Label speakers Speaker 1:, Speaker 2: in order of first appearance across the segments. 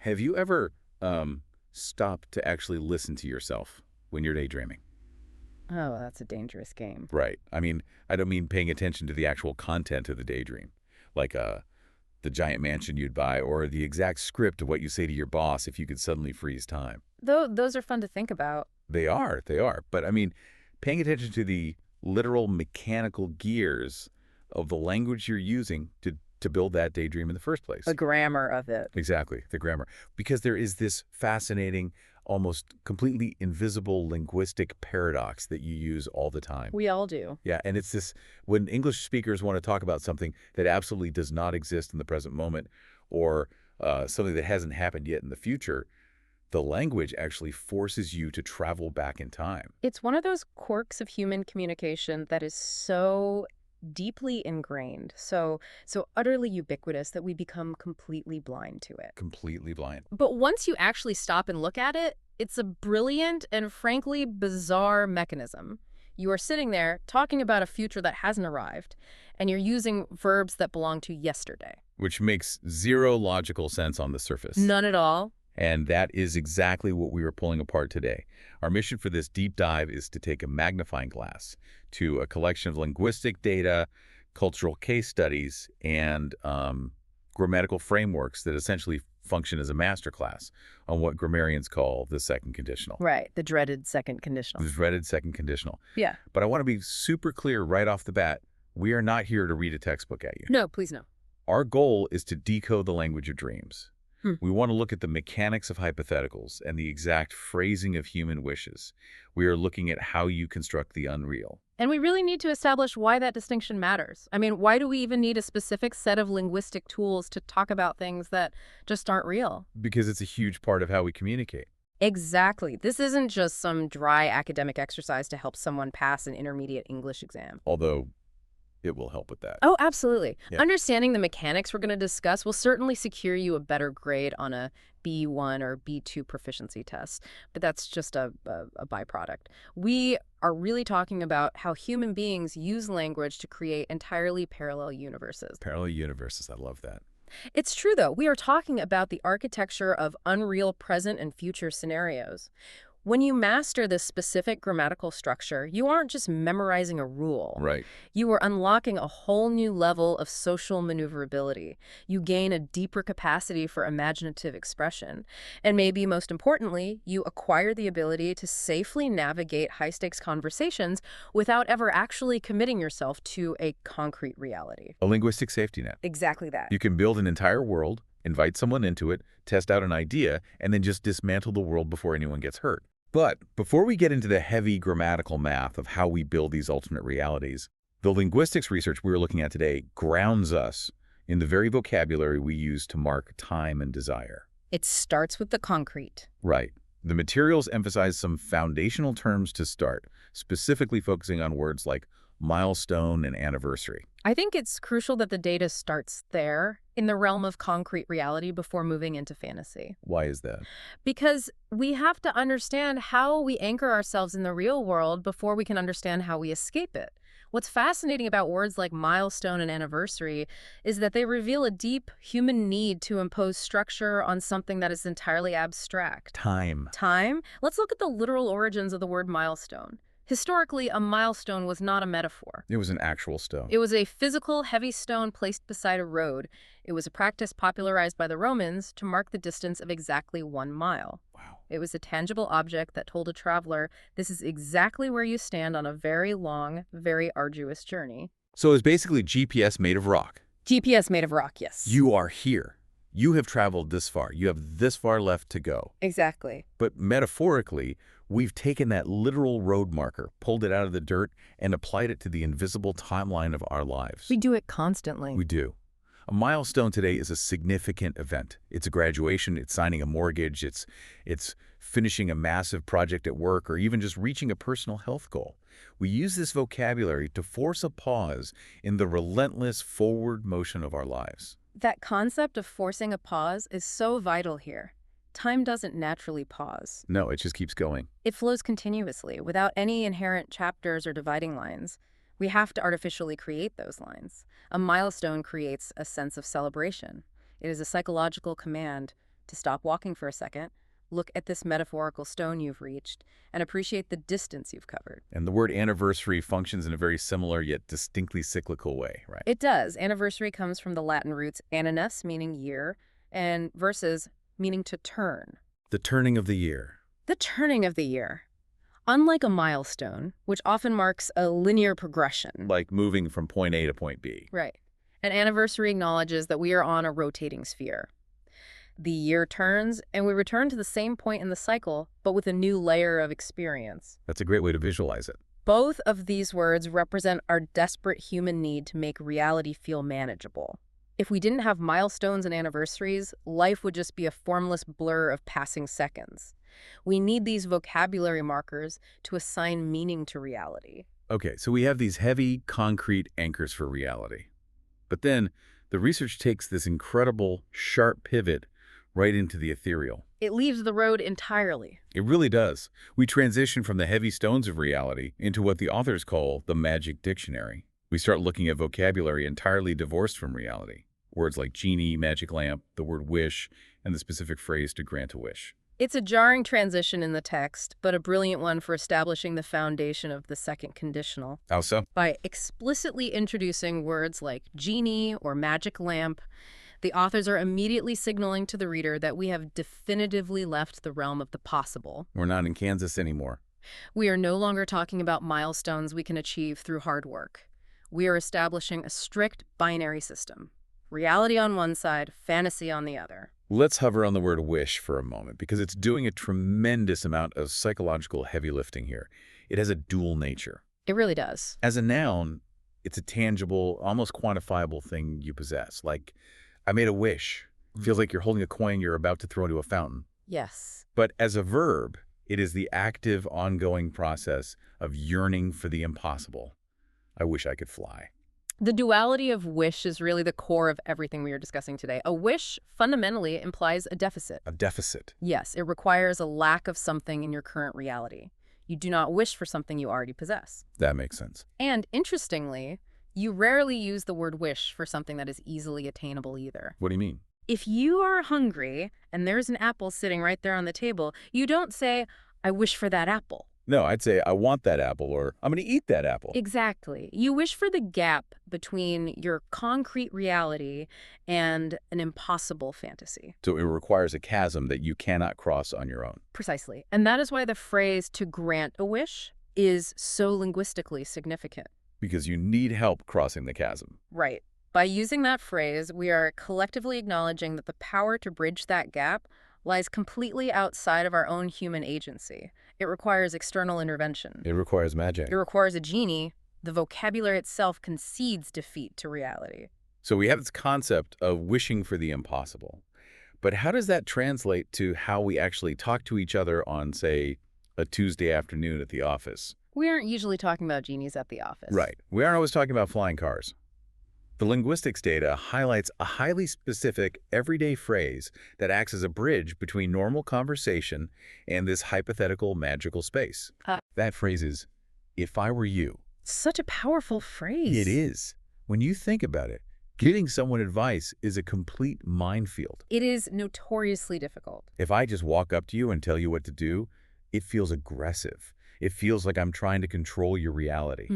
Speaker 1: Have you ever stopped to actually listen to yourself when you're daydreaming?
Speaker 2: Oh, that's a dangerous game.
Speaker 1: Right. I mean, I don't mean paying attention to the actual content of the daydream, like the giant mansion you'd buy or the exact script of what you say to your boss if you could suddenly freeze time.
Speaker 2: Though those are fun to think about.
Speaker 1: They are. But I mean, paying attention to the literal mechanical gears of the language you're using to build that daydream in the first
Speaker 2: The
Speaker 1: place.
Speaker 2: grammar of it.
Speaker 1: Exactly, the grammar. Because there is this fascinating, almost completely invisible linguistic paradox that you use all the time.
Speaker 2: We all do.
Speaker 1: Yeah, and it's this, when English speakers want to talk about something that absolutely does not exist in the present moment or something that hasn't happened yet in the future, the language actually forces you to travel back in time.
Speaker 2: It's one of those quirks of human communication that is so deeply ingrained, so utterly ubiquitous that we become completely blind to it.
Speaker 1: Completely blind.
Speaker 2: But once you actually stop and look at it, it's a brilliant and frankly bizarre mechanism. You are sitting there talking about a future that hasn't arrived, and you're using verbs that belong to yesterday.
Speaker 1: Which makes zero logical sense on the surface.
Speaker 2: None at all.
Speaker 1: And that is exactly what we are pulling apart today. Our mission for this deep dive is to take a magnifying glass to a collection of linguistic data, cultural case studies, and grammatical frameworks that essentially function as a masterclass on what grammarians call the second conditional.
Speaker 2: Right, the dreaded second conditional.
Speaker 1: The dreaded second conditional.
Speaker 2: Yeah.
Speaker 1: But I want to be super clear right off the bat. We are not here to read a textbook at you.
Speaker 2: No, please no.
Speaker 1: Our goal is to decode the language of dreams.
Speaker 2: Hmm.
Speaker 1: We want to look at the mechanics of hypotheticals and the exact phrasing of human wishes. We are looking at how you construct the unreal.
Speaker 2: And we really need to establish why that distinction matters. I mean, why do we even need a specific set of linguistic tools to talk about things that just aren't real?
Speaker 1: Because it's a huge part of how we communicate.
Speaker 2: Exactly. This isn't just some dry academic exercise to help someone pass an intermediate English exam.
Speaker 1: Although it will help with that.
Speaker 2: Oh, absolutely.
Speaker 1: Yeah.
Speaker 2: Understanding the mechanics we're going to discuss will certainly secure you a better grade on a B1 or B2 proficiency test, but that's just a byproduct. We are really talking about how human beings use language to create entirely parallel universes.
Speaker 1: Parallel universes, I love that.
Speaker 2: It's true, though. We are talking about the architecture of unreal present and future scenarios. When you master this specific grammatical structure, you aren't just memorizing a rule.
Speaker 1: Right.
Speaker 2: You are unlocking a whole new level of social maneuverability. You gain a deeper capacity for imaginative expression. And maybe most importantly, you acquire the ability to safely navigate high-stakes conversations without ever actually committing yourself to a concrete reality.
Speaker 1: A linguistic safety net.
Speaker 2: Exactly that.
Speaker 1: You can build an entire world, invite someone into it, test out an idea, and then just dismantle the world before anyone gets hurt. But before we get into the heavy grammatical math of how we build these alternate realities, the linguistics research we're looking at today grounds us in the very vocabulary we use to mark time and desire.
Speaker 2: It starts with the concrete.
Speaker 1: Right. The materials emphasize some foundational terms to start, specifically focusing on words like milestone and anniversary.
Speaker 2: I think it's crucial that the data starts there, in the realm of concrete reality, before moving into fantasy.
Speaker 1: Why is that?
Speaker 2: Because we have to understand how we anchor ourselves in the real world before we can understand how we escape it. What's fascinating about words like milestone and anniversary is that they reveal a deep human need to impose structure on something that is entirely abstract.
Speaker 1: Time.
Speaker 2: Time? Let's look at the literal origins of the word milestone. Historically, a milestone was not a metaphor.
Speaker 1: It was an actual stone.
Speaker 2: It was a physical, heavy stone placed beside a road. It was a practice popularized by the Romans to mark the distance of exactly 1 mile.
Speaker 1: Wow.
Speaker 2: It was a tangible object that told a traveler, this is exactly where you stand on a very long, very arduous journey.
Speaker 1: So it's basically GPS made of rock.
Speaker 2: GPS made of rock, yes.
Speaker 1: You are here. You have traveled this far. You have this far left to go.
Speaker 2: Exactly.
Speaker 1: But metaphorically, we've taken that literal road marker, pulled it out of the dirt, and applied it to the invisible timeline of our lives.
Speaker 2: We do it constantly.
Speaker 1: We do. A milestone today is a significant event. It's a graduation, it's signing a mortgage, it's finishing a massive project at work, or even just reaching a personal health goal. We use this vocabulary to force a pause in the relentless forward motion of our lives.
Speaker 2: That concept of forcing a pause is so vital here. Time doesn't naturally pause.
Speaker 1: No, it just keeps going.
Speaker 2: It flows continuously, without any inherent chapters or dividing lines. We have to artificially create those lines. A milestone creates a sense of celebration. It is a psychological command to stop walking for a second, look at this metaphorical stone you've reached, and appreciate the distance you've covered.
Speaker 1: And the word anniversary functions in a very similar yet distinctly cyclical way, right?
Speaker 2: It does. Anniversary comes from the Latin roots annus, meaning year, and versus, meaning to turn.
Speaker 1: The turning of the year.
Speaker 2: The turning of the year. Unlike a milestone, which often marks a linear progression.
Speaker 1: Like moving from point A to point B.
Speaker 2: Right. An anniversary acknowledges that we are on a rotating sphere. The year turns, and we return to the same point in the cycle, but with a new layer of experience.
Speaker 1: That's a great way to visualize it.
Speaker 2: Both of these words represent our desperate human need to make reality feel manageable. If we didn't have milestones and anniversaries, life would just be a formless blur of passing seconds. We need these vocabulary markers to assign meaning to reality.
Speaker 1: Okay, so we have these heavy, concrete anchors for reality. But then the research takes this incredible, sharp pivot right into the ethereal.
Speaker 2: It leaves the road entirely.
Speaker 1: It really does. We transition from the heavy stones of reality into what the authors call the magic dictionary. We start looking at vocabulary entirely divorced from reality. Words like genie, magic lamp, the word wish, and the specific phrase to grant a wish.
Speaker 2: It's a jarring transition in the text, but a brilliant one for establishing the foundation of the second conditional.
Speaker 1: How so?
Speaker 2: By explicitly introducing words like genie or magic lamp, the authors are immediately signaling to the reader that we have definitively left the realm of the possible.
Speaker 1: We're not in Kansas anymore.
Speaker 2: We are no longer talking about milestones we can achieve through hard work. We are establishing a strict binary system. Reality on one side, fantasy on the other.
Speaker 1: Let's hover on the word wish for a moment, because it's doing a tremendous amount of psychological heavy lifting here. It has a dual nature.
Speaker 2: It really does.
Speaker 1: As a noun, it's a tangible, almost quantifiable thing you possess. Like, I made a wish. Feels like you're holding a coin you're about to throw into a fountain.
Speaker 2: Yes.
Speaker 1: But as a verb, it is the active, ongoing process of yearning for the impossible. I wish I could fly.
Speaker 2: The duality of wish is really the core of everything we are discussing today. A wish fundamentally implies a deficit.
Speaker 1: A deficit.
Speaker 2: Yes, it requires a lack of something in your current reality. You do not wish for something you already possess.
Speaker 1: That makes sense.
Speaker 2: And interestingly, you rarely use the word wish for something that is easily attainable either.
Speaker 1: What do you mean?
Speaker 2: If you are hungry and there's an apple sitting right there on the table, you don't say, I wish for that apple.
Speaker 1: No, I'd say, I want that apple, or I'm going to eat that apple.
Speaker 2: Exactly. You wish for the gap between your concrete reality and an impossible fantasy.
Speaker 1: So it requires a chasm that you cannot cross on your own.
Speaker 2: Precisely. And that is why the phrase to grant a wish is so linguistically significant.
Speaker 1: Because you need help crossing the chasm.
Speaker 2: Right. By using that phrase, we are collectively acknowledging that the power to bridge that gap lies completely outside of our own human agency. It requires external intervention.
Speaker 1: It requires magic.
Speaker 2: It requires a genie. The vocabulary itself concedes defeat to reality.
Speaker 1: So we have this concept of wishing for the impossible. But how does that translate to how we actually talk to each other on, say, a Tuesday afternoon at the office?
Speaker 2: We aren't usually talking about genies at the office.
Speaker 1: Right. We aren't always talking about flying cars. The linguistics data highlights a highly specific, everyday phrase that acts as a bridge between normal conversation and this hypothetical, magical space. That phrase is, if I were you.
Speaker 2: Such a powerful phrase.
Speaker 1: It is. When you think about it, giving someone advice is a complete minefield.
Speaker 2: It is notoriously difficult.
Speaker 1: If I just walk up to you and tell you what to do, it feels aggressive. It feels like I'm trying to control your reality.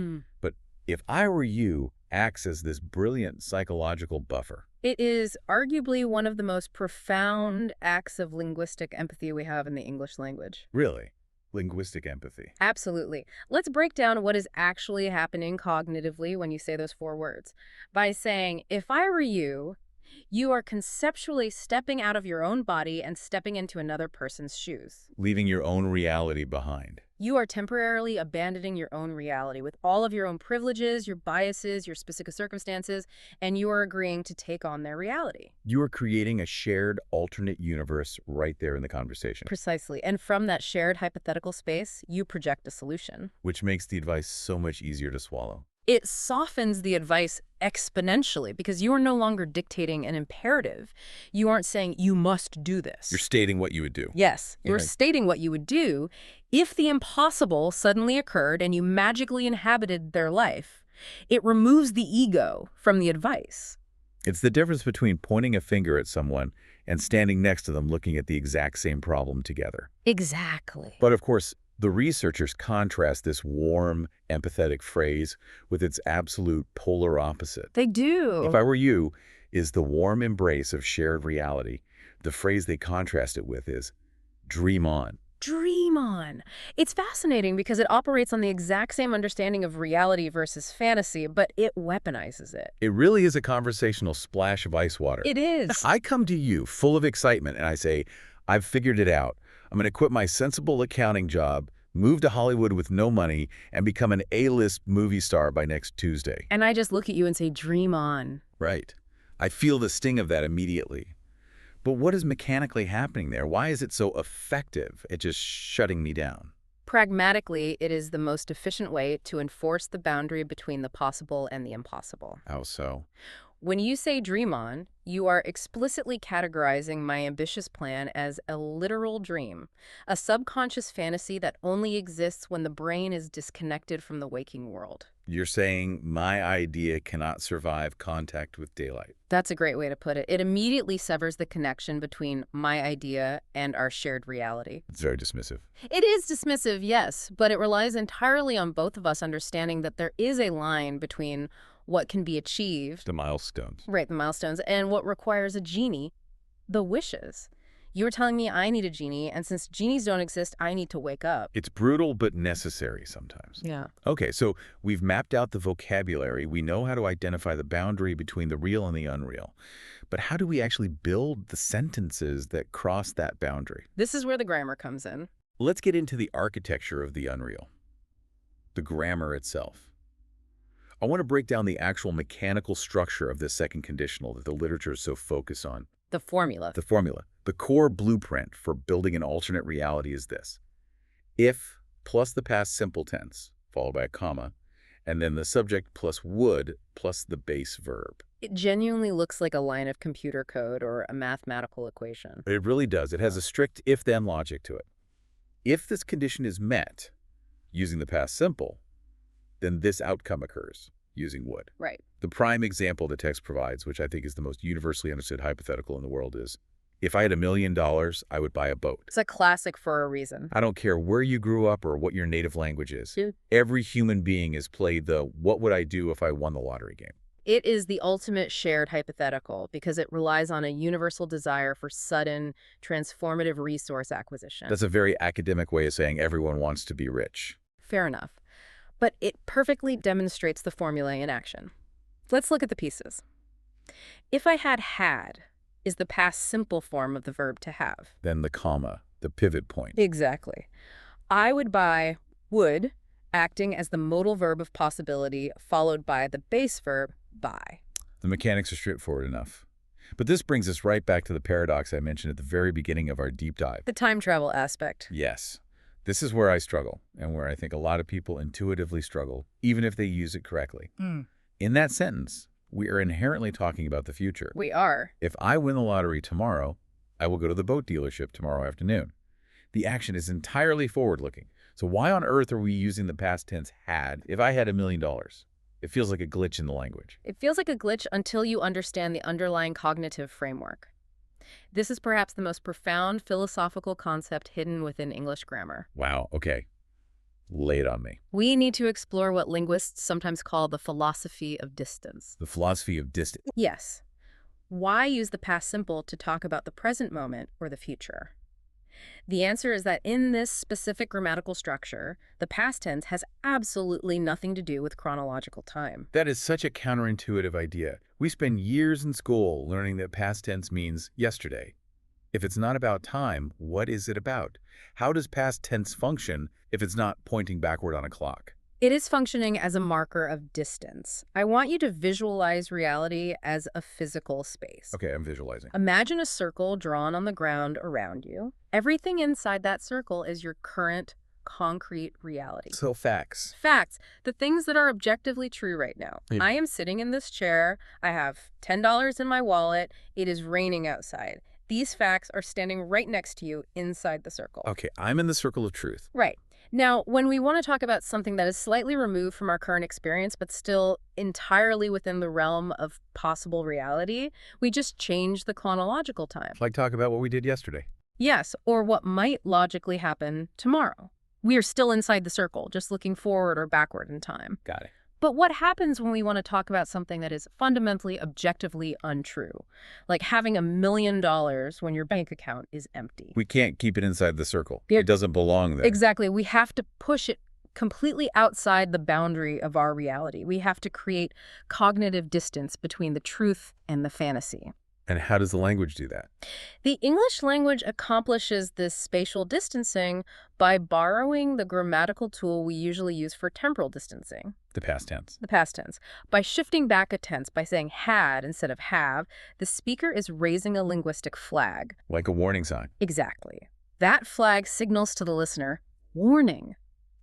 Speaker 1: But if I were you, acts as this brilliant psychological buffer.
Speaker 2: It is arguably one of the most profound acts of linguistic empathy we have in the English language.
Speaker 1: Really? Linguistic empathy.
Speaker 2: Absolutely. Let's break down what is actually happening cognitively when you say those four words. By saying, if I were you, you are conceptually stepping out of your own body and stepping into another person's shoes.
Speaker 1: Leaving your own reality behind.
Speaker 2: You are temporarily abandoning your own reality with all of your own privileges, your biases, your specific circumstances, and you are agreeing to take on their reality.
Speaker 1: You are creating a shared alternate universe right there in the conversation.
Speaker 2: Precisely. And from that shared hypothetical space, you project a solution.
Speaker 1: Which makes the advice so much easier to swallow.
Speaker 2: It softens the advice exponentially because you are no longer dictating an imperative. You aren't saying you must do this.
Speaker 1: You're stating what you would do.
Speaker 2: Yes, you're stating what you would do if the impossible suddenly occurred and you magically inhabited their life. It removes the ego from the advice.
Speaker 1: It's the difference between pointing a finger at someone and standing next to them looking at the exact same problem together.
Speaker 2: Exactly.
Speaker 1: But of course, the researchers contrast this warm, empathetic phrase with its absolute polar opposite.
Speaker 2: They do.
Speaker 1: If I were you, is the warm embrace of shared reality. The phrase they contrast it with is, dream on.
Speaker 2: Dream on. It's fascinating because it operates on the exact same understanding of reality versus fantasy, but it weaponizes it.
Speaker 1: It really is a conversational splash of ice water.
Speaker 2: It is.
Speaker 1: I come to you full of excitement and I say, I've figured it out. I'm going to quit my sensible accounting job, move to Hollywood with no money, and become an A-list movie star by next Tuesday.
Speaker 2: And I just look at you and say, dream on.
Speaker 1: Right. I feel the sting of that immediately. But what is mechanically happening there? Why is it so effective at just shutting me down?
Speaker 2: Pragmatically, it is the most efficient way to enforce the boundary between the possible and the impossible.
Speaker 1: How so?
Speaker 2: When you say dream on, you are explicitly categorizing my ambitious plan as a literal dream, a subconscious fantasy that only exists when the brain is disconnected from the waking world.
Speaker 1: You're saying my idea cannot survive contact with daylight.
Speaker 2: That's a great way to put it. It immediately severs the connection between my idea and our shared reality.
Speaker 1: It's very dismissive.
Speaker 2: It is dismissive, yes, but it relies entirely on both of us understanding that there is a line between what can be achieved,
Speaker 1: The milestones.
Speaker 2: right, the milestones, and what requires a genie, the wishes. You were telling me I need a genie, and since genies don't exist, I need to wake up.
Speaker 1: It's brutal but necessary sometimes.
Speaker 2: Yeah.
Speaker 1: Okay, so we've mapped out the vocabulary. We know how to identify the boundary between the real and the unreal. But how do we actually build the sentences that cross that boundary?
Speaker 2: This is where the grammar comes in.
Speaker 1: Let's get into the architecture of the unreal, the grammar itself. I want to break down the actual mechanical structure of this second conditional that the literature is so focused on.
Speaker 2: The formula.
Speaker 1: The formula. The core blueprint for building an alternate reality is this. If plus the past simple tense, followed by a comma, and then the subject plus would plus the base verb.
Speaker 2: It genuinely looks like a line of computer code or a mathematical equation.
Speaker 1: It really does. It has a strict if-then logic to it. If this condition is met, using the past simple, then this outcome occurs, using would.
Speaker 2: Right.
Speaker 1: The prime example the text provides, which I think is the most universally understood hypothetical in the world, is, if I had $1 million, I would buy a boat.
Speaker 2: It's a classic for a reason.
Speaker 1: I don't care where you grew up or what your native language is.
Speaker 2: Dude.
Speaker 1: Every human being has played the what would I do if I won the lottery game.
Speaker 2: It is the ultimate shared hypothetical because it relies on a universal desire for sudden, transformative resource acquisition.
Speaker 1: That's a very academic way of saying everyone wants to be rich.
Speaker 2: Fair enough. But it perfectly demonstrates the formula in action. Let's look at the pieces. If I had is the past simple form of the verb to have.
Speaker 1: Then the comma, the pivot point.
Speaker 2: Exactly. I would buy would, acting as the modal verb of possibility, followed by the base verb buy.
Speaker 1: The mechanics are straightforward enough. But this brings us right back to the paradox I mentioned at the very beginning of our deep dive.
Speaker 2: The time travel aspect.
Speaker 1: Yes. This is where I struggle, and where I think a lot of people intuitively struggle, even if they use it correctly. In that sentence, we are inherently talking about the future.
Speaker 2: We are.
Speaker 1: If I win the lottery tomorrow, I will go to the boat dealership tomorrow afternoon. The action is entirely forward-looking. So why on earth are we using the past tense had if I had $1 million? It feels like a glitch in the language.
Speaker 2: It feels like a glitch until you understand the underlying cognitive framework. This is perhaps the most profound philosophical concept hidden within English grammar.
Speaker 1: Wow, okay. Lay it on me.
Speaker 2: We need to explore what linguists sometimes call the philosophy of distance.
Speaker 1: The philosophy of distance.
Speaker 2: Yes. Why use the past simple to talk about the present moment or the future? The answer is that in this specific grammatical structure, the past tense has absolutely nothing to do with chronological time.
Speaker 1: That is such a counterintuitive idea. We spend years in school learning that past tense means yesterday. If it's not about time, what is it about? How does past tense function if it's not pointing backward on a clock?
Speaker 2: It is functioning as a marker of distance. I want you to visualize reality as a physical space.
Speaker 1: Okay, I'm visualizing.
Speaker 2: Imagine a circle drawn on the ground around you. Everything inside that circle is your current, concrete reality.
Speaker 1: So facts.
Speaker 2: Facts, the things that are objectively true right now.
Speaker 1: Yeah.
Speaker 2: I am sitting in this chair. I have $10 in my wallet. It is raining outside. These facts are standing right next to you inside the circle.
Speaker 1: Okay, I'm in the circle of truth.
Speaker 2: Right. Now, when we want to talk about something that is slightly removed from our current experience, but still entirely within the realm of possible reality, we just change the chronological time.
Speaker 1: Like talk about what we did yesterday.
Speaker 2: Yes, or what might logically happen tomorrow. We are still inside the circle, just looking forward or backward in time.
Speaker 1: Got it.
Speaker 2: But what happens when we want to talk about something that is fundamentally, objectively untrue? Like having $1 million when your bank account is empty.
Speaker 1: We can't keep it inside the circle.
Speaker 2: Yeah.
Speaker 1: It doesn't belong there.
Speaker 2: Exactly. We have to push it completely outside the boundary of our reality. We have to create cognitive distance between the truth and the fantasy.
Speaker 1: And how does the language do that?
Speaker 2: The English language accomplishes this spatial distancing by borrowing the grammatical tool we usually use for temporal distancing.
Speaker 1: The past tense.
Speaker 2: The past tense. By shifting back a tense, by saying had instead of have, the speaker is raising a linguistic flag.
Speaker 1: Like a warning sign.
Speaker 2: Exactly. That flag signals to the listener, warning.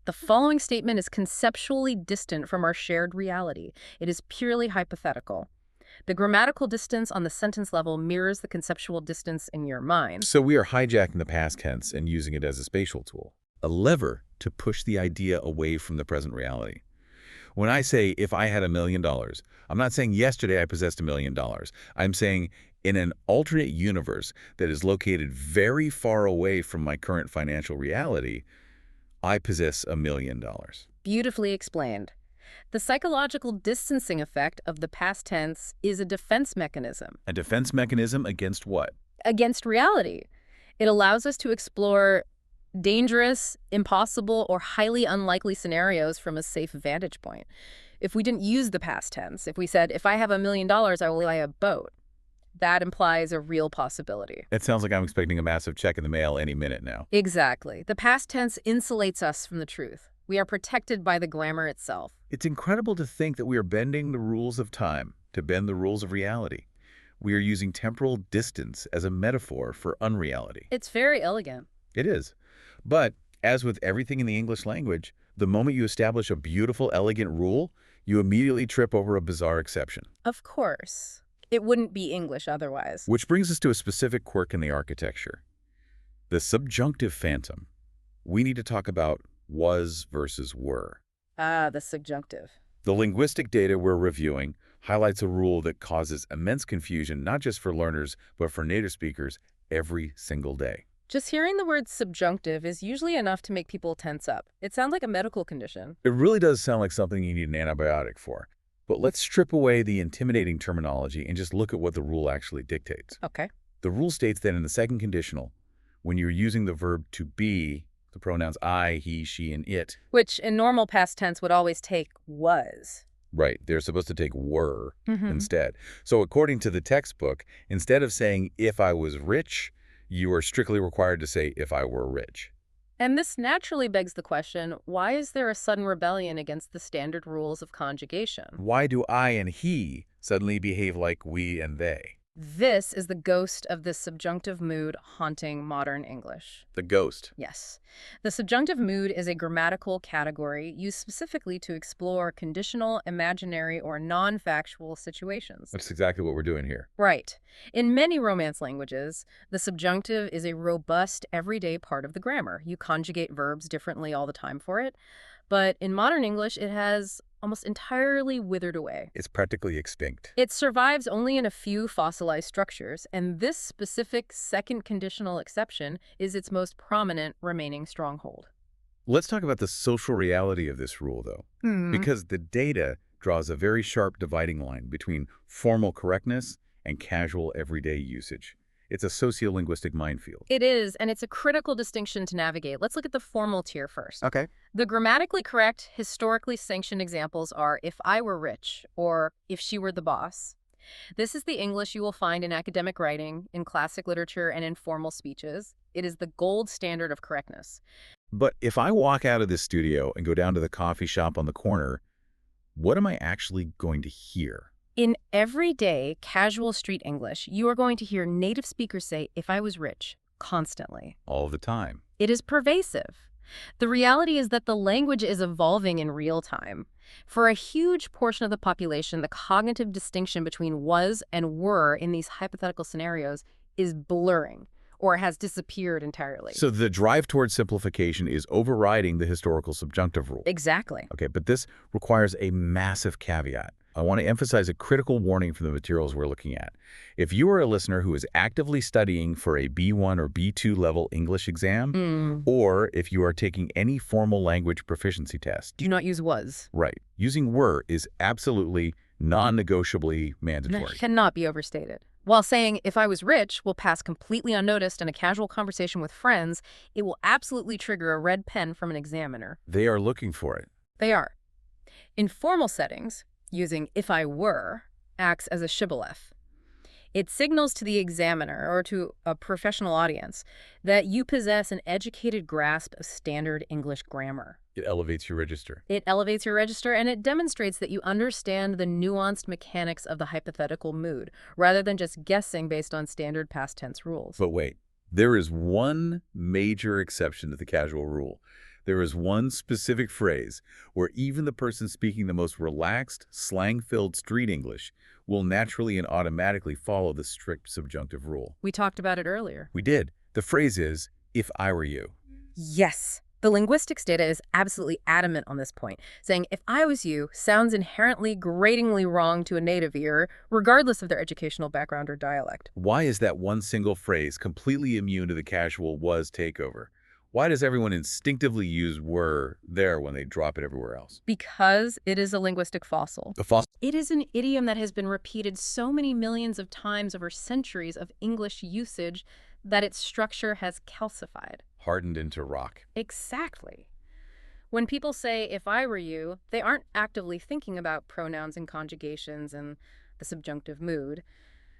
Speaker 2: The following statement is conceptually distant from our shared reality. It is purely hypothetical. The grammatical distance on the sentence level mirrors the conceptual distance in your mind.
Speaker 1: So we are hijacking the past tense and using it as a spatial tool. A lever to push the idea away from the present reality. When I say, if I had $1 million, I'm not saying yesterday I possessed $1 million. I'm saying in an alternate universe that is located very far away from my current financial reality, I possess $1 million.
Speaker 2: Beautifully explained. The psychological distancing effect of the past tense is a defense mechanism.
Speaker 1: A defense mechanism against what?
Speaker 2: Against reality. It allows us to explore dangerous, impossible, or highly unlikely scenarios from a safe vantage point. If we didn't use the past tense, if we said, if I have $1 million, I will buy a boat, that implies a real possibility.
Speaker 1: It sounds like I'm expecting a massive check in the mail any minute now.
Speaker 2: Exactly. The past tense insulates us from the truth. We are protected by the grammar itself.
Speaker 1: It's incredible to think that we are bending the rules of time to bend the rules of reality. We are using temporal distance as a metaphor for unreality.
Speaker 2: It's very elegant.
Speaker 1: It is. But as with everything in the English language, the moment you establish a beautiful, elegant rule, you immediately trip over a bizarre exception.
Speaker 2: Of course. It wouldn't be English otherwise.
Speaker 1: Which brings us to a specific quirk in the architecture. The subjunctive phantom. We need to talk about was versus were.
Speaker 2: Ah, the subjunctive.
Speaker 1: The linguistic data we're reviewing highlights a rule that causes immense confusion not just for learners, but for native speakers every single day.
Speaker 2: Just hearing the word subjunctive is usually enough to make people tense up. It sounds like a medical condition.
Speaker 1: It really does sound like something you need an antibiotic for. But let's strip away the intimidating terminology and just look at what the rule actually dictates.
Speaker 2: Okay.
Speaker 1: The rule states that in the second conditional, when you're using the verb to be, the pronouns I, he, she, and it.
Speaker 2: Which in normal past tense would always take was.
Speaker 1: Right, they're supposed to take were instead. So according to the textbook, instead of saying if I was rich, you are strictly required to say if I were rich.
Speaker 2: And this naturally begs the question, why is there a sudden rebellion against the standard rules of conjugation?
Speaker 1: Why do I and he suddenly behave like we and they?
Speaker 2: This is the ghost of the subjunctive mood haunting modern English.
Speaker 1: The ghost.
Speaker 2: Yes. The subjunctive mood is a grammatical category used specifically to explore conditional, imaginary, or non-factual situations.
Speaker 1: That's exactly what we're doing here.
Speaker 2: Right. In many Romance languages, the subjunctive is a robust, everyday part of the grammar. You conjugate verbs differently all the time for it. But in modern English, it has almost entirely withered away.
Speaker 1: It's practically extinct.
Speaker 2: It survives only in a few fossilized structures, and this specific second conditional exception is its most prominent remaining stronghold.
Speaker 1: Let's talk about the social reality of this rule, though, because the data draws a very sharp dividing line between formal correctness and casual everyday usage. It's a sociolinguistic minefield.
Speaker 2: It is, and it's a critical distinction to navigate. Let's look at the formal tier first.
Speaker 1: Okay.
Speaker 2: The grammatically correct, historically sanctioned examples are if I were rich or if she were the boss. This is the English you will find in academic writing, in classic literature, and in formal speeches. It is the gold standard of correctness.
Speaker 1: But if I walk out of this studio and go down to the coffee shop on the corner, what am I actually going to hear?
Speaker 2: In everyday, casual street English, you are going to hear native speakers say, if I was rich, constantly.
Speaker 1: All the time.
Speaker 2: It is pervasive. The reality is that the language is evolving in real time. For a huge portion of the population, the cognitive distinction between was and were in these hypothetical scenarios is blurring, or has disappeared entirely.
Speaker 1: So the drive towards simplification is overriding the historical subjunctive rule.
Speaker 2: Exactly.
Speaker 1: Okay, but this requires a massive caveat. I want to emphasize a critical warning from the materials we're looking at. If you are a listener who is actively studying for a B1 or B2 level English exam, or if you are taking any formal language proficiency test,
Speaker 2: Do not use was.
Speaker 1: right, using were is absolutely non-negotiably mandatory.
Speaker 2: That cannot be overstated. While saying, if I was rich, will pass completely unnoticed in a casual conversation with friends, it will absolutely trigger a red pen from an examiner.
Speaker 1: They are looking for it.
Speaker 2: They are. In formal settings, using if I were acts as a shibboleth. It signals to the examiner or to a professional audience that you possess an educated grasp of standard English grammar.
Speaker 1: It elevates your register.
Speaker 2: It elevates your register, and it demonstrates that you understand the nuanced mechanics of the hypothetical mood, rather than just guessing based on standard past tense rules.
Speaker 1: But wait, there is one major exception to the casual rule. There is one specific phrase where even the person speaking the most relaxed, slang-filled street English will naturally and automatically follow the strict subjunctive rule.
Speaker 2: We talked about it earlier.
Speaker 1: We did. The phrase is, if I were you.
Speaker 2: Yes. The linguistics data is absolutely adamant on this point, saying if I was you sounds inherently, gratingly wrong to a native ear, regardless of their educational background or dialect.
Speaker 1: Why is that one single phrase completely immune to the casual was takeover? Why does everyone instinctively use were there when they drop it everywhere else?
Speaker 2: Because it is a linguistic fossil.
Speaker 1: The fossil.
Speaker 2: It is an idiom that has been repeated so many millions of times over centuries of English usage that its structure has calcified.
Speaker 1: Hardened into rock.
Speaker 2: Exactly. When people say, if I were you, they aren't actively thinking about pronouns and conjugations and the subjunctive mood.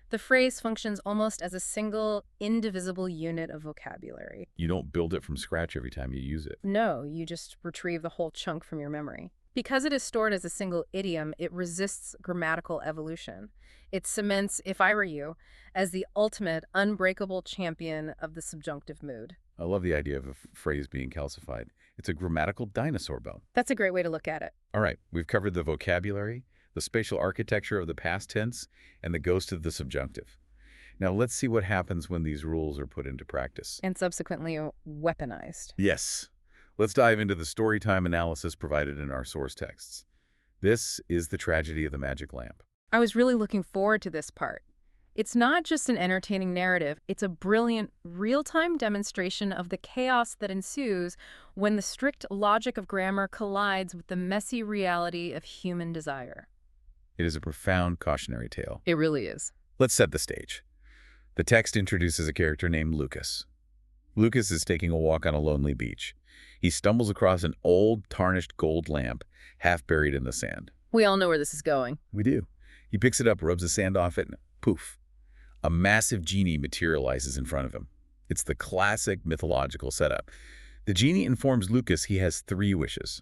Speaker 2: The phrase functions almost as a single, indivisible unit of vocabulary.
Speaker 1: You don't build it from scratch every time you use it.
Speaker 2: No, you just retrieve the whole chunk from your memory. Because it is stored as a single idiom, it resists grammatical evolution. It cements, if I were you, as the ultimate, unbreakable champion of the subjunctive mood.
Speaker 1: I love the idea of a phrase being calcified. It's a grammatical dinosaur bone.
Speaker 2: That's a great way to look at it.
Speaker 1: All right, we've covered the vocabulary, the spatial architecture of the past tense, and the ghost of the subjunctive. Now let's see what happens when these rules are put into practice.
Speaker 2: And subsequently weaponized.
Speaker 1: Yes. Let's dive into the storytime analysis provided in our source texts. This is the tragedy of the magic lamp.
Speaker 2: I was really looking forward to this part. It's not just an entertaining narrative, it's a brilliant, real-time demonstration of the chaos that ensues when the strict logic of grammar collides with the messy reality of human desire.
Speaker 1: It is a profound cautionary tale.
Speaker 2: It really is.
Speaker 1: Let's set the stage. The text introduces a character named Lukas. Lukas is taking a walk on a lonely beach. He stumbles across an old, tarnished gold lamp, half buried in the sand.
Speaker 2: We all know where this is going.
Speaker 1: We do. He picks it up, rubs the sand off it, and poof. A massive genie materializes in front of him. It's the classic mythological setup. The genie informs Lukas he has 3 wishes.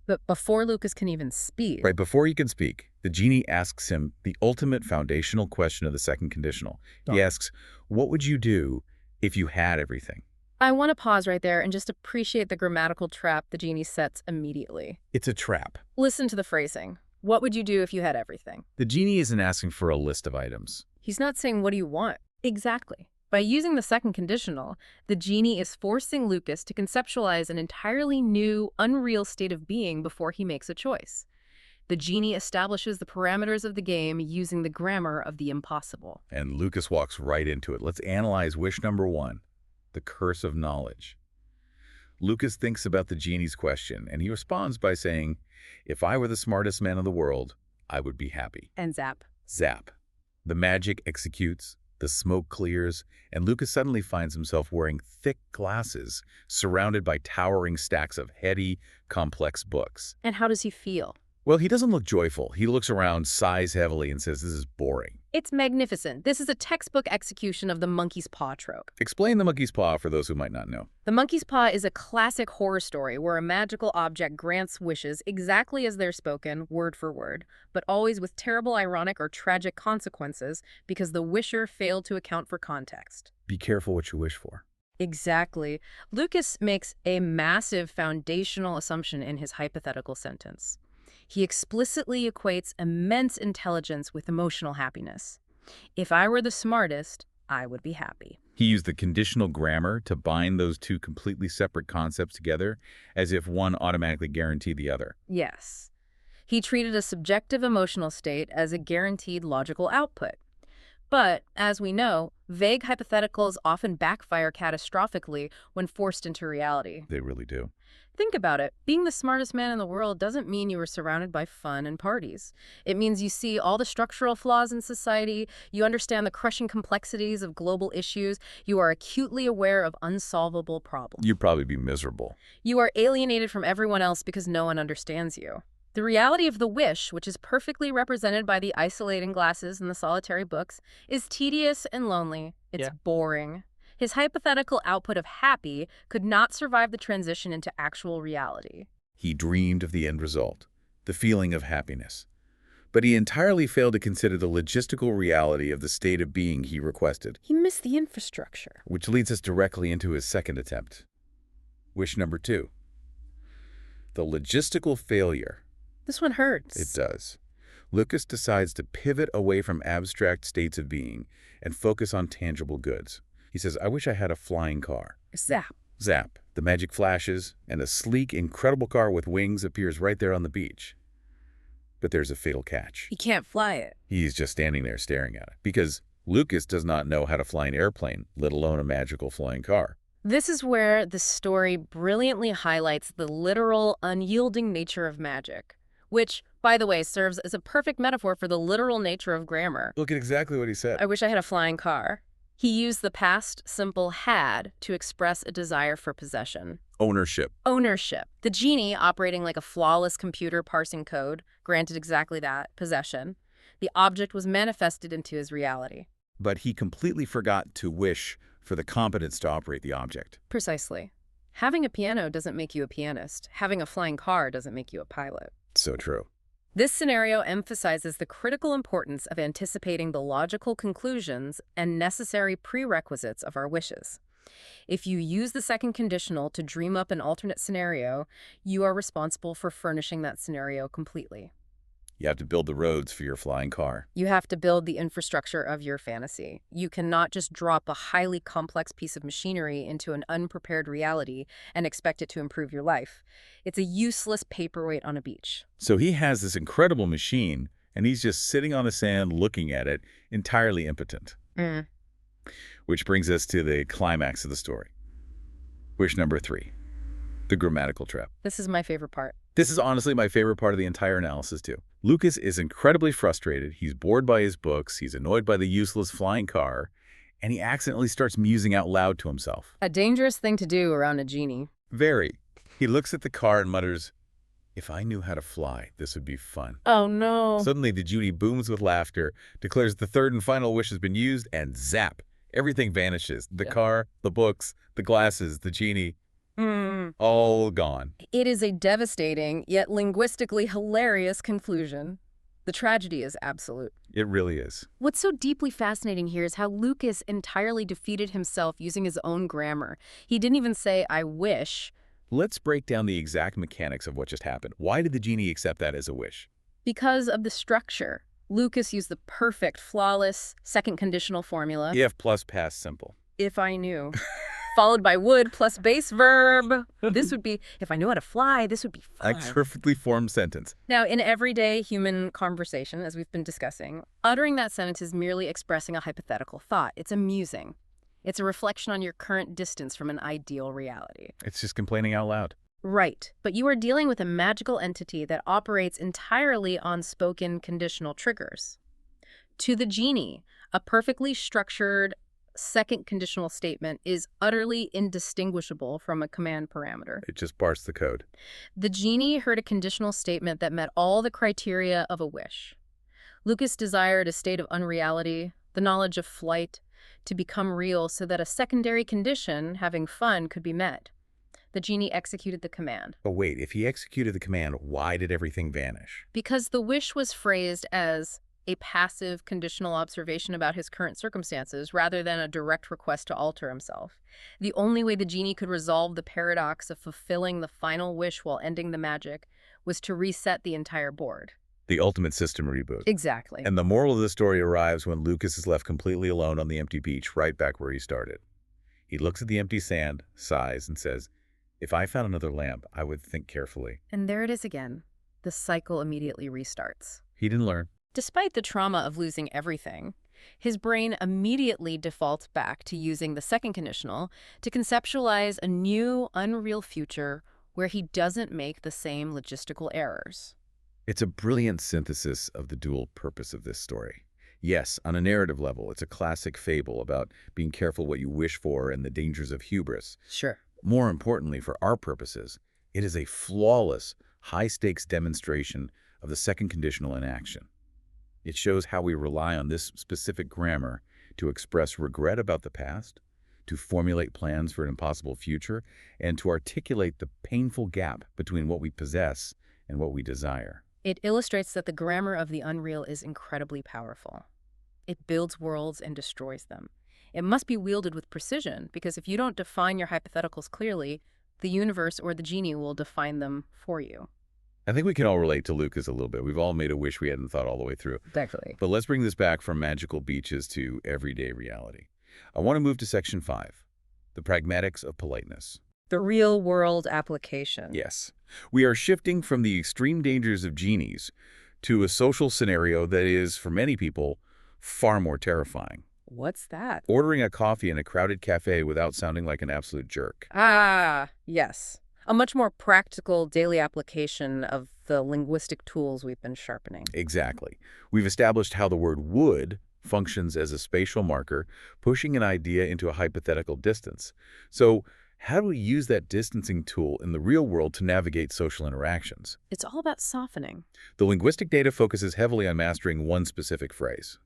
Speaker 2: But before Lukas can even speak...
Speaker 1: Right before he can speak, the genie asks him the ultimate foundational question of the second conditional. He asks, what would you do if you had everything?
Speaker 2: I want to pause right there and just appreciate the grammatical trap the genie sets immediately.
Speaker 1: It's a trap.
Speaker 2: Listen to the phrasing. What would you do if you had everything?
Speaker 1: The genie isn't asking for a list of items.
Speaker 2: He's not saying, what do you want? Exactly. By using the second conditional, the genie is forcing Lukas to conceptualize an entirely new, unreal state of being before he makes a choice. The genie establishes the parameters of the game using the grammar of the impossible.
Speaker 1: And Lukas walks right into it. Let's analyze wish number 1, the curse of knowledge. Lukas thinks about the genie's question, and he responds by saying, if I were the smartest man in the world, I would be happy.
Speaker 2: And zap.
Speaker 1: Zap. The magic executes, the smoke clears, and Lukas suddenly finds himself wearing thick glasses, surrounded by towering stacks of heady, complex books.
Speaker 2: And how does he feel?
Speaker 1: Well, he doesn't look joyful. He looks around, sighs heavily, and says this is boring.
Speaker 2: It's magnificent. This is a textbook execution of the monkey's paw trope.
Speaker 1: Explain the monkey's paw for those who might not know.
Speaker 2: The monkey's paw is a classic horror story where a magical object grants wishes exactly as they're spoken, word for word, but always with terrible ironic or tragic consequences because the wisher failed to account for context.
Speaker 1: Be careful what you wish for.
Speaker 2: Exactly. Lukas makes a massive foundational assumption in his hypothetical sentence. He explicitly equates immense intelligence with emotional happiness. If I were the smartest, I would be happy.
Speaker 1: He used the conditional grammar to bind those two completely separate concepts together, as if one automatically guaranteed the other.
Speaker 2: Yes. He treated a subjective emotional state as a guaranteed logical output. But, as we know, vague hypotheticals often backfire catastrophically when forced into reality.
Speaker 1: They really do.
Speaker 2: Think about it. Being the smartest man in the world doesn't mean you were surrounded by fun and parties. It means you see all the structural flaws in society, you understand the crushing complexities of global issues, you are acutely aware of unsolvable problems.
Speaker 1: You'd probably be miserable.
Speaker 2: You are alienated from everyone else because no one understands you. The reality of the wish, which is perfectly represented by the isolating glasses and the solitary books, is tedious and lonely. It's boring. His hypothetical output of happy could not survive the transition into actual reality.
Speaker 1: He dreamed of the end result, the feeling of happiness. But he entirely failed to consider the logistical reality of the state of being he requested.
Speaker 2: He missed the infrastructure.
Speaker 1: Which leads us directly into his second attempt. Wish number 2. The logistical failure.
Speaker 2: This one hurts.
Speaker 1: It does. Lukas decides to pivot away from abstract states of being and focus on tangible goods. He says, I wish I had a flying car.
Speaker 2: Zap.
Speaker 1: Zap. The magic flashes, and a sleek, incredible car with wings appears right there on the beach. But there's a fatal catch.
Speaker 2: He can't fly it.
Speaker 1: He's just standing there staring at it, because Lukas does not know how to fly an airplane, let alone a magical flying car.
Speaker 2: This is where the story brilliantly highlights the literal, unyielding nature of magic, which, by the way, serves as a perfect metaphor for the literal nature of grammar.
Speaker 1: Look at exactly what he said.
Speaker 2: I wish I had a flying car. He used the past simple had to express a desire for possession.
Speaker 1: Ownership.
Speaker 2: Ownership. The genie, operating like a flawless computer parsing code, granted exactly that, possession. The object was manifested into his reality.
Speaker 1: But he completely forgot to wish for the competence to operate the object.
Speaker 2: Precisely. Having a piano doesn't make you a pianist. Having a flying car doesn't make you a pilot.
Speaker 1: So true.
Speaker 2: This scenario emphasizes the critical importance of anticipating the logical conclusions and necessary prerequisites of our wishes. If you use the second conditional to dream up an alternate scenario, you are responsible for furnishing that scenario completely.
Speaker 1: You have to build the roads for your flying car.
Speaker 2: You have to build the infrastructure of your fantasy. You cannot just drop a highly complex piece of machinery into an unprepared reality and expect it to improve your life. It's a useless paperweight on a beach.
Speaker 1: So he has this incredible machine, and he's just sitting on the sand looking at it, entirely impotent. Which brings us to the climax of the story. Wish number 3. The grammatical trap.
Speaker 2: This is my favorite part.
Speaker 1: This is honestly my favorite part of the entire analysis, too. Lukas is incredibly frustrated. He's bored by his books. He's annoyed by the useless flying car. And he accidentally starts musing out loud to himself.
Speaker 2: A dangerous thing to do around a genie.
Speaker 1: Very. He looks at the car and mutters, if I knew how to fly, this would be fun.
Speaker 2: Oh, no.
Speaker 1: Suddenly, the genie booms with laughter, declares the third and final wish has been used, and zap. Everything vanishes. The car, the books, the glasses, the genie. All gone.
Speaker 2: It is a devastating, yet linguistically hilarious conclusion. The tragedy is absolute.
Speaker 1: It really is.
Speaker 2: What's so deeply fascinating here is how Lukas entirely defeated himself using his own grammar. He didn't even say, I wish.
Speaker 1: Let's break down the exact mechanics of what just happened. Why did the genie accept that as a wish?
Speaker 2: Because of the structure. Lukas used the perfect, flawless, second conditional formula.
Speaker 1: If plus past simple.
Speaker 2: If I knew. Followed by would plus base verb. This would be, if I knew how to fly, this would be fun.
Speaker 1: A perfectly formed sentence.
Speaker 2: Now, in everyday human conversation, as we've been discussing, uttering that sentence is merely expressing a hypothetical thought. It's amusing. It's a reflection on your current distance from an ideal reality.
Speaker 1: It's just complaining out loud.
Speaker 2: Right. But you are dealing with a magical entity that operates entirely on spoken conditional triggers. To the genie, a perfectly structured second conditional statement is utterly indistinguishable from a command parameter.
Speaker 1: It just parsed the code.
Speaker 2: The genie heard a conditional statement that met all the criteria of a wish. Lukas desired a state of unreality, the knowledge of flight, to become real so that a secondary condition, having fun, could be met. The genie executed the command.
Speaker 1: But wait, if he executed the command, why did everything vanish?
Speaker 2: Because the wish was phrased as a passive conditional observation about his current circumstances rather than a direct request to alter himself. The only way the genie could resolve the paradox of fulfilling the final wish while ending the magic was to reset the entire board.
Speaker 1: The ultimate system reboot.
Speaker 2: Exactly.
Speaker 1: And the moral of the story arrives when Lukas is left completely alone on the empty beach, right back where he started. He looks at the empty sand, sighs, and says, "If I found another lamp, I would think carefully."
Speaker 2: And there it is again. The cycle immediately restarts.
Speaker 1: He didn't learn.
Speaker 2: Despite the trauma of losing everything, his brain immediately defaults back to using the second conditional to conceptualize a new, unreal future where he doesn't make the same logistical errors.
Speaker 1: It's a brilliant synthesis of the dual purpose of this story. Yes, on a narrative level, it's a classic fable about being careful what you wish for and the dangers of hubris.
Speaker 2: Sure.
Speaker 1: More importantly, for our purposes, it is a flawless, high-stakes demonstration of the second conditional in action. It shows how we rely on this specific grammar to express regret about the past, to formulate plans for an impossible future, and to articulate the painful gap between what we possess and what we desire.
Speaker 2: It illustrates that the grammar of the unreal is incredibly powerful. It builds worlds and destroys them. It must be wielded with precision, because if you don't define your hypotheticals clearly, the universe or the genie will define them for you.
Speaker 1: I think we can all relate to Lukas a little bit. We've all made a wish we hadn't thought all the way through.
Speaker 2: Exactly.
Speaker 1: But let's bring this back from magical beaches to everyday reality. I want to move to Section 5, the pragmatics of politeness.
Speaker 2: The real-world application.
Speaker 1: Yes. We are shifting from the extreme dangers of genies to a social scenario that is, for many people, far more terrifying.
Speaker 2: What's that?
Speaker 1: Ordering a coffee in a crowded cafe without sounding like an absolute jerk.
Speaker 2: Ah, yes. A much more practical daily application of the linguistic tools we've been sharpening.
Speaker 1: Exactly. We've established how the word would functions as a spatial marker, pushing an idea into a hypothetical distance. So, how do we use that distancing tool in the real world to navigate social interactions?
Speaker 2: It's all about softening.
Speaker 1: The linguistic data focuses heavily on mastering one specific phrase.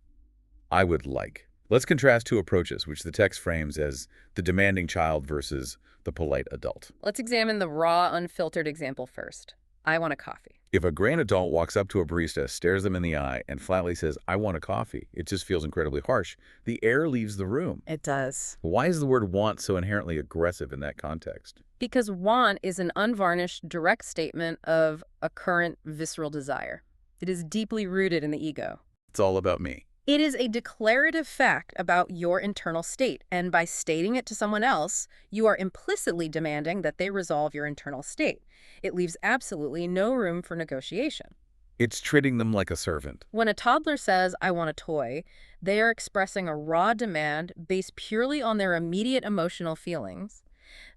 Speaker 1: I would like. Let's contrast two approaches, which the text frames as the demanding child versus the polite adult.
Speaker 2: Let's examine the raw, unfiltered example first. I want a coffee.
Speaker 1: If a grand adult walks up to a barista, stares them in the eye, and flatly says, "I want a coffee," it just feels incredibly harsh. The air leaves the room.
Speaker 2: It does.
Speaker 1: Why is the word want so inherently aggressive in that context?
Speaker 2: Because want is an unvarnished, direct statement of a current visceral desire. It is deeply rooted in the ego.
Speaker 1: It's all about me.
Speaker 2: It is a declarative fact about your internal state, and by stating it to someone else, you are implicitly demanding that they resolve your internal state. It leaves absolutely no room for negotiation.
Speaker 1: It's treating them like a servant.
Speaker 2: When a toddler says, "I want a toy," they are expressing a raw demand based purely on their immediate emotional feelings.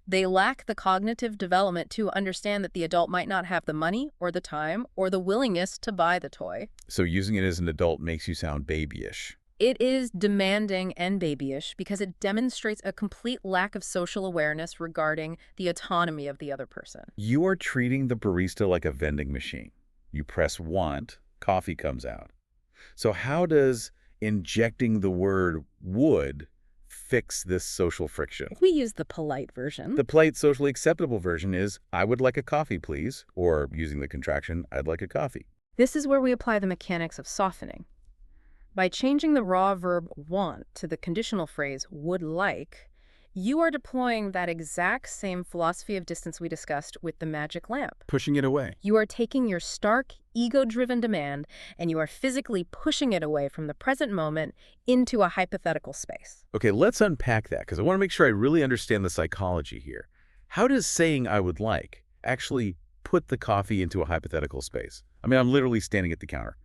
Speaker 2: They lack the cognitive development to understand that the adult might not have the money or the time or the willingness to buy the toy.
Speaker 1: So using it as an adult makes you sound babyish.
Speaker 2: It is demanding and babyish because it demonstrates a complete lack of social awareness regarding the autonomy of the other person.
Speaker 1: You are treating the barista like a vending machine. You press want, coffee comes out. So how does injecting the word would fix this social friction?
Speaker 2: We use the polite version.
Speaker 1: The polite, socially acceptable version is, "I would like a coffee, please," or using the contraction, "I'd like a coffee."
Speaker 2: This is where we apply the mechanics of softening. By changing the raw verb want to the conditional phrase would like, you are deploying that exact same philosophy of distance we discussed with the magic lamp.
Speaker 1: Pushing it away.
Speaker 2: You are taking your stark, ego-driven demand and you are physically pushing it away from the present moment into a hypothetical space.
Speaker 1: Okay, let's unpack that, because I want to make sure I really understand the psychology here. How does saying "I would like" actually put the coffee into a hypothetical space? I mean, I'm literally standing at the counter.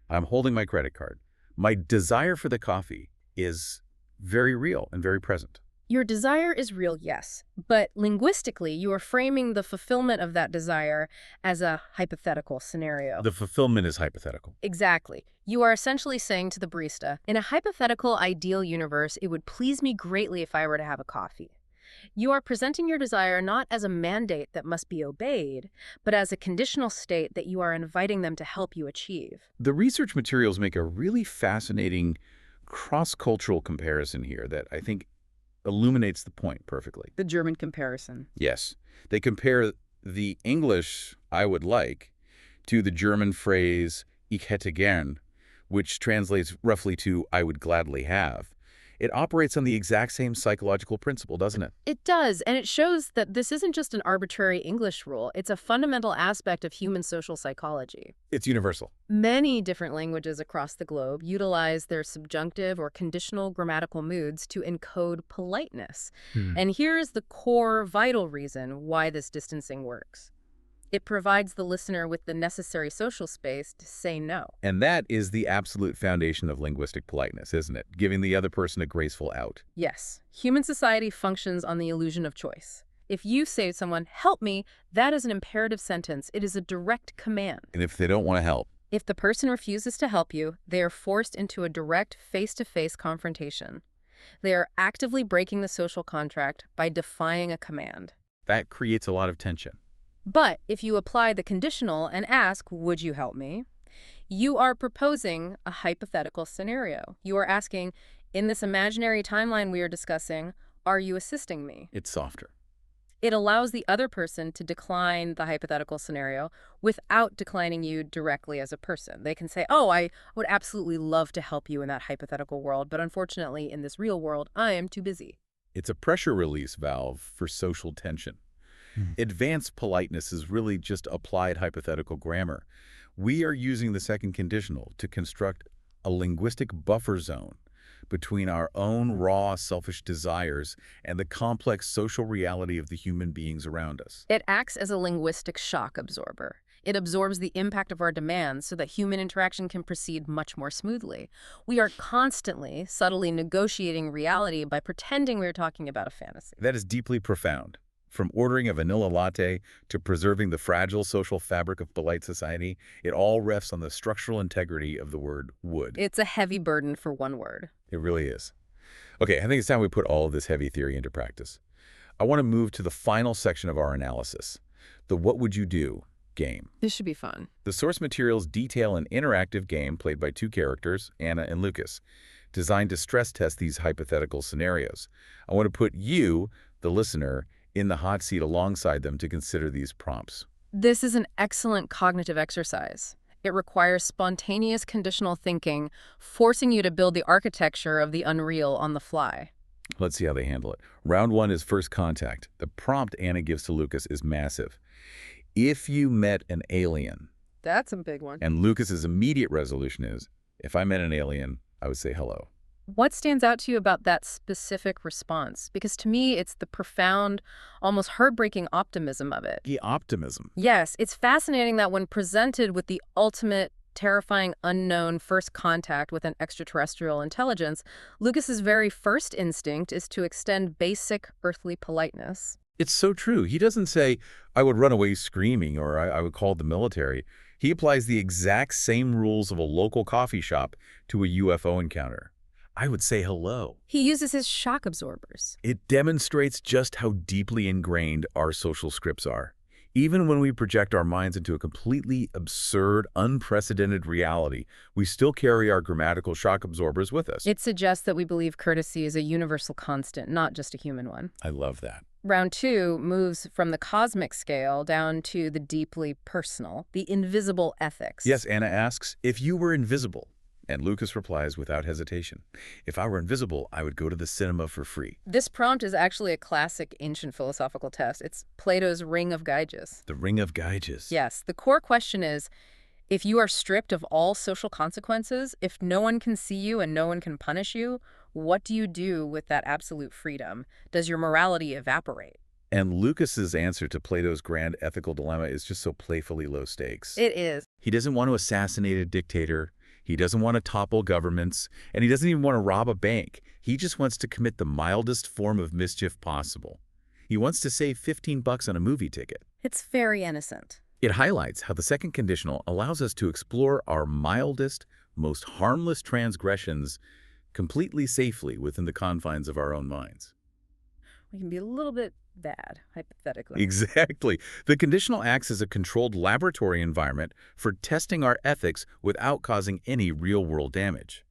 Speaker 1: I'm holding my credit card. My desire for the coffee is very real and very present.
Speaker 2: Your desire is real, yes, but linguistically, you are framing the fulfillment of that desire as a hypothetical scenario.
Speaker 1: The fulfillment is hypothetical.
Speaker 2: Exactly. You are essentially saying to the barista, in a hypothetical ideal universe, it would please me greatly if I were to have a coffee. You are presenting your desire not as a mandate that must be obeyed, but as a conditional state that you are inviting them to help you achieve.
Speaker 1: The research materials make a really fascinating cross-cultural comparison here that I think illuminates the point perfectly.
Speaker 2: The German comparison.
Speaker 1: Yes. They compare the English "I would like" to the German phrase "ich hätte gern," which translates roughly to "I would gladly have." It operates on the exact same psychological principle, doesn't it?
Speaker 2: It does, and it shows that this isn't just an arbitrary English rule. It's a fundamental aspect of human social psychology.
Speaker 1: It's universal.
Speaker 2: Many different languages across the globe utilize their subjunctive or conditional grammatical moods to encode politeness. And here's the core vital reason why this distancing works. It provides the listener with the necessary social space to say no.
Speaker 1: And that is the absolute foundation of linguistic politeness, isn't it? Giving the other person a graceful out.
Speaker 2: Yes, human society functions on the illusion of choice. If you say to someone, help me, that is an imperative sentence. It is a direct command.
Speaker 1: And if they don't want to help?
Speaker 2: If the person refuses to help you, they are forced into a direct face-to-face confrontation. They are actively breaking the social contract by defying a command.
Speaker 1: That creates a lot of tension.
Speaker 2: But if you apply the conditional and ask, would you help me? You are proposing a hypothetical scenario. You are asking, in this imaginary timeline we are discussing, are you assisting me?
Speaker 1: It's softer.
Speaker 2: It allows the other person to decline the hypothetical scenario without declining you directly as a person. They can say, oh, I would absolutely love to help you in that hypothetical world, but unfortunately, in this real world, I am too busy.
Speaker 1: It's a pressure release valve for social tension. Advanced politeness is really just applied hypothetical grammar. We are using the second conditional to construct a linguistic buffer zone between our own raw, selfish desires and the complex social reality of the human beings around us.
Speaker 2: It acts as a linguistic shock absorber. It absorbs the impact of our demands so that human interaction can proceed much more smoothly. We are constantly, subtly negotiating reality by pretending we're talking about a fantasy.
Speaker 1: That is deeply profound. From ordering a vanilla latte to preserving the fragile social fabric of polite society, it all rests on the structural integrity of the word would.
Speaker 2: It's a heavy burden for one word.
Speaker 1: It really is. Okay, I think it's time we put all of this heavy theory into practice. I want to move to the final section of our analysis, the what would you do game.
Speaker 2: This should be fun.
Speaker 1: The source materials detail an interactive game played by two characters, Anna and Lukas, designed to stress test these hypothetical scenarios. I want to put you, the listener, in the hot seat alongside them to consider these prompts.
Speaker 2: This is an excellent cognitive exercise. It requires spontaneous conditional thinking, forcing you to build the architecture of the unreal on the fly.
Speaker 1: Let's see how they handle it. Round one is first contact. The prompt Anna gives to Lukas is massive. If you met an alien.
Speaker 2: That's a big one.
Speaker 1: And Lukas's immediate resolution is, if I met an alien, I would say hello.
Speaker 2: What stands out to you about that specific response? Because to me, it's the profound, almost heartbreaking optimism of it.
Speaker 1: The optimism.
Speaker 2: Yes, it's fascinating that when presented with the ultimate, terrifying, unknown first contact with an extraterrestrial intelligence, Lukas's very first instinct is to extend basic earthly politeness.
Speaker 1: It's so true. He doesn't say, I would run away screaming or I would call the military. He applies the exact same rules of a local coffee shop to a UFO encounter. I would say hello.
Speaker 2: He uses his shock absorbers.
Speaker 1: It demonstrates just how deeply ingrained our social scripts are. Even when we project our minds into a completely absurd, unprecedented reality, we still carry our grammatical shock absorbers with us.
Speaker 2: It suggests that we believe courtesy is a universal constant, not just a human one.
Speaker 1: I love that.
Speaker 2: Round two moves from the cosmic scale down to the deeply personal, the invisible ethics.
Speaker 1: Yes, Anna asks, if you were invisible? And Lukas replies without hesitation, if I were invisible, I would go to the cinema for free.
Speaker 2: This prompt is actually a classic ancient philosophical test. It's Plato's Ring of Gyges.
Speaker 1: The Ring of Gyges.
Speaker 2: Yes, the core question is, if you are stripped of all social consequences, if no one can see you and no one can punish you, what do you do with that absolute freedom? Does your morality evaporate?
Speaker 1: And Lukas's answer to Plato's grand ethical dilemma is just so playfully low stakes.
Speaker 2: It is.
Speaker 1: He doesn't want to assassinate a dictator. He doesn't want to topple governments, and he doesn't even want to rob a bank. He just wants to commit the mildest form of mischief possible. He wants to save $15 on a movie ticket.
Speaker 2: It's very innocent.
Speaker 1: It highlights how the second conditional allows us to explore our mildest, most harmless transgressions completely safely within the confines of our own minds.
Speaker 2: We can be a little bit bad, hypothetically.
Speaker 1: Exactly. The conditional acts as a controlled laboratory environment for testing our ethics without causing any real-world damage.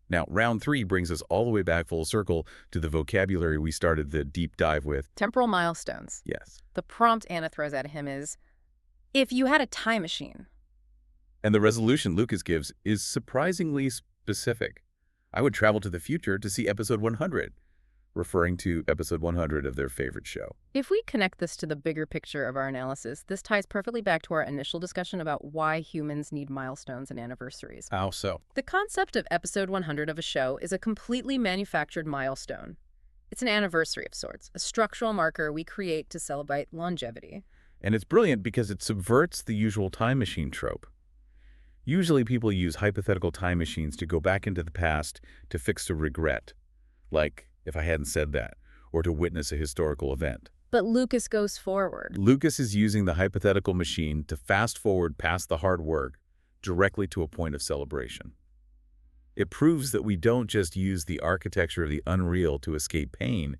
Speaker 1: Now, round three brings us all the way back full circle to the vocabulary we started the deep dive with.
Speaker 2: Temporal milestones.
Speaker 1: Yes.
Speaker 2: The prompt Anna throws at him is, if you had a time machine.
Speaker 1: And the resolution Lukas gives is surprisingly specific. I would travel to the future to see episode 100, referring to episode 100 of their favorite show.
Speaker 2: If we connect this to the bigger picture of our analysis, this ties perfectly back to our initial discussion about why humans need milestones and anniversaries.
Speaker 1: How so?
Speaker 2: The concept of episode 100 of a show is a completely manufactured milestone. It's an anniversary of sorts, a structural marker we create to celebrate longevity.
Speaker 1: And it's brilliant because it subverts the usual time machine trope. Usually people use hypothetical time machines to go back into the past to fix a regret, like if I hadn't said that, or to witness a historical event.
Speaker 2: But Lukas goes forward.
Speaker 1: Lukas is using the hypothetical machine to fast forward past the hard work directly to a point of celebration. It proves that we don't just use the architecture of the unreal to escape pain.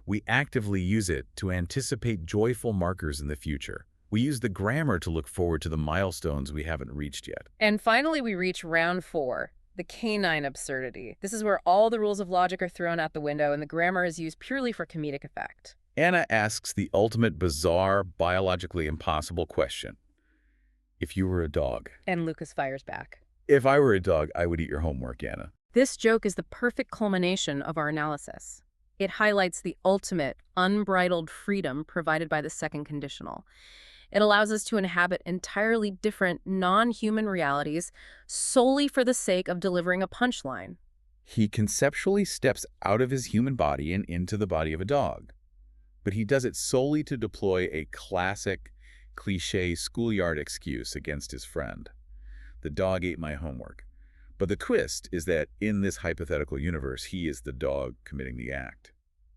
Speaker 1: We actively use it to anticipate joyful markers in the future. We use the grammar to look forward to the milestones we haven't reached yet.
Speaker 2: And finally, we reach round 4, the canine absurdity. This is where all the rules of logic are thrown out the window and the grammar is used purely for comedic effect.
Speaker 1: Anna asks the ultimate bizarre, biologically impossible question. If you were a dog.
Speaker 2: And Lukas fires back.
Speaker 1: If I were a dog, I would eat your homework, Anna.
Speaker 2: This joke is the perfect culmination of our analysis. It highlights the ultimate, unbridled freedom provided by the second conditional. It allows us to inhabit entirely different, non-human realities solely for the sake of delivering a punchline.
Speaker 1: He conceptually steps out of his human body and into the body of a dog. But he does it solely to deploy a classic, cliché schoolyard excuse against his friend. The dog ate my homework. But the twist is that in this hypothetical universe, he is the dog committing the act.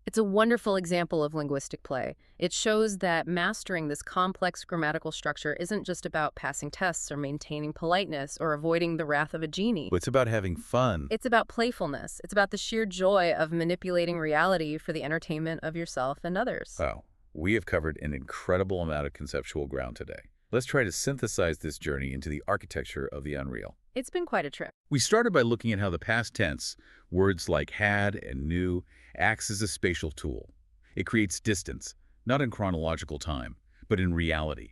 Speaker 2: It's a wonderful example of linguistic play. It shows that mastering this complex grammatical structure isn't just about passing tests or maintaining politeness or avoiding the wrath of a genie.
Speaker 1: It's about having fun.
Speaker 2: It's about playfulness. It's about the sheer joy of manipulating reality for the entertainment of yourself and others.
Speaker 1: Wow, we have covered an incredible amount of conceptual ground today. Let's try to synthesize this journey into the architecture of the unreal.
Speaker 2: It's been quite a trip.
Speaker 1: We started by looking at how the past tense, words like had and knew, acts as a spatial tool. It creates distance, not in chronological time, but in reality.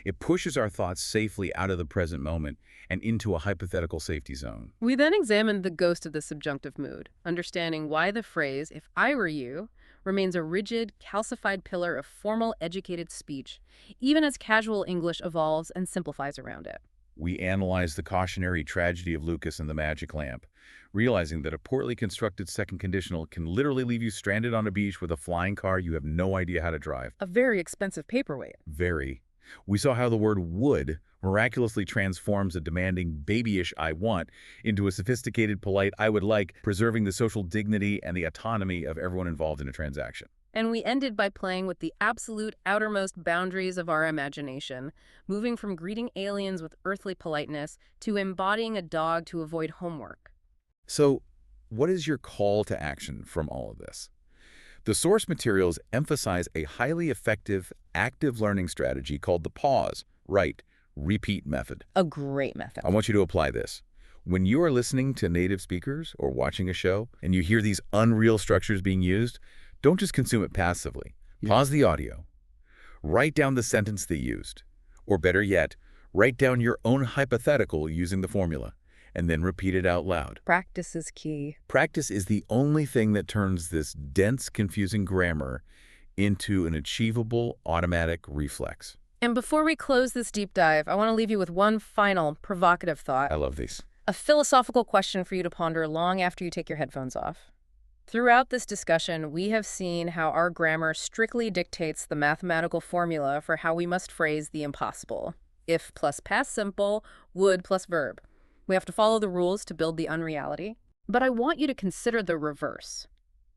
Speaker 1: It pushes our thoughts safely out of the present moment and into a hypothetical safety zone.
Speaker 2: We then examined the ghost of the subjunctive mood, understanding why the phrase, "if I were you," remains a rigid, calcified pillar of formal, educated speech, even as casual English evolves and simplifies around it.
Speaker 1: We analyzed the cautionary tragedy of Lukas and the magic lamp, realizing that a poorly constructed second conditional can literally leave you stranded on a beach with a flying car you have no idea how to drive.
Speaker 2: A very expensive paperweight.
Speaker 1: Very. We saw how the word would miraculously transforms a demanding, babyish I want into a sophisticated, polite I would like, preserving the social dignity and the autonomy of everyone involved in a transaction.
Speaker 2: And we ended by playing with the absolute outermost boundaries of our imagination, moving from greeting aliens with earthly politeness to embodying a dog to avoid homework.
Speaker 1: So, what is your call to action from all of this? The source materials emphasize a highly effective, active learning strategy called the pause, write, repeat method.
Speaker 2: A great method.
Speaker 1: I want you to apply this. When you are listening to native speakers or watching a show and you hear these unreal structures being used, don't just consume it passively. Pause the audio. Write down the sentence they used. Or better yet, write down your own hypothetical using the formula, and then repeat it out loud.
Speaker 2: Practice is key.
Speaker 1: Practice is the only thing that turns this dense, confusing grammar into an achievable automatic reflex.
Speaker 2: And before we close this deep dive, I want to leave you with one final provocative thought.
Speaker 1: I love these.
Speaker 2: A philosophical question for you to ponder long after you take your headphones off. Throughout this discussion, we have seen how our grammar strictly dictates the mathematical formula for how we must phrase the impossible. If plus past simple, would plus verb. We have to follow the rules to build the unreality. But I want you to consider the reverse.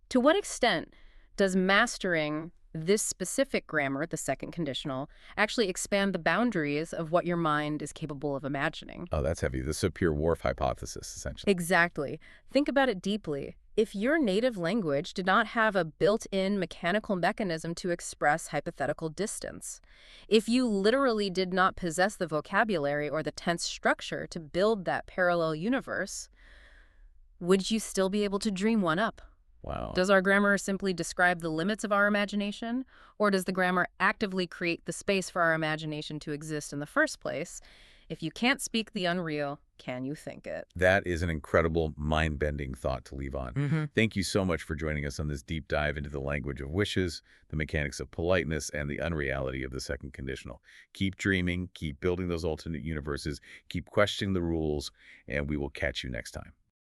Speaker 2: To what extent does mastering this specific grammar, the second conditional, actually expand the boundaries of what your mind is capable of imagining?
Speaker 1: Oh, that's heavy. The Sapir-Whorf hypothesis, essentially.
Speaker 2: Exactly. Think about it deeply. If your native language did not have a built-in mechanical mechanism to express hypothetical distance, if you literally did not possess the vocabulary or the tense structure to build that parallel universe, would you still be able to dream one up?
Speaker 1: Wow.
Speaker 2: Does our grammar simply describe the limits of our imagination, or does the grammar actively create the space for our imagination to exist in the first place? If you can't speak the unreal, can you think it?
Speaker 1: That is an incredible, mind-bending thought to leave on. Thank you so much for joining us on this deep dive into the language of wishes, the mechanics of politeness, and the unreality of the second conditional. Keep dreaming, keep building those alternate universes, keep questioning the rules, and we will catch you next time.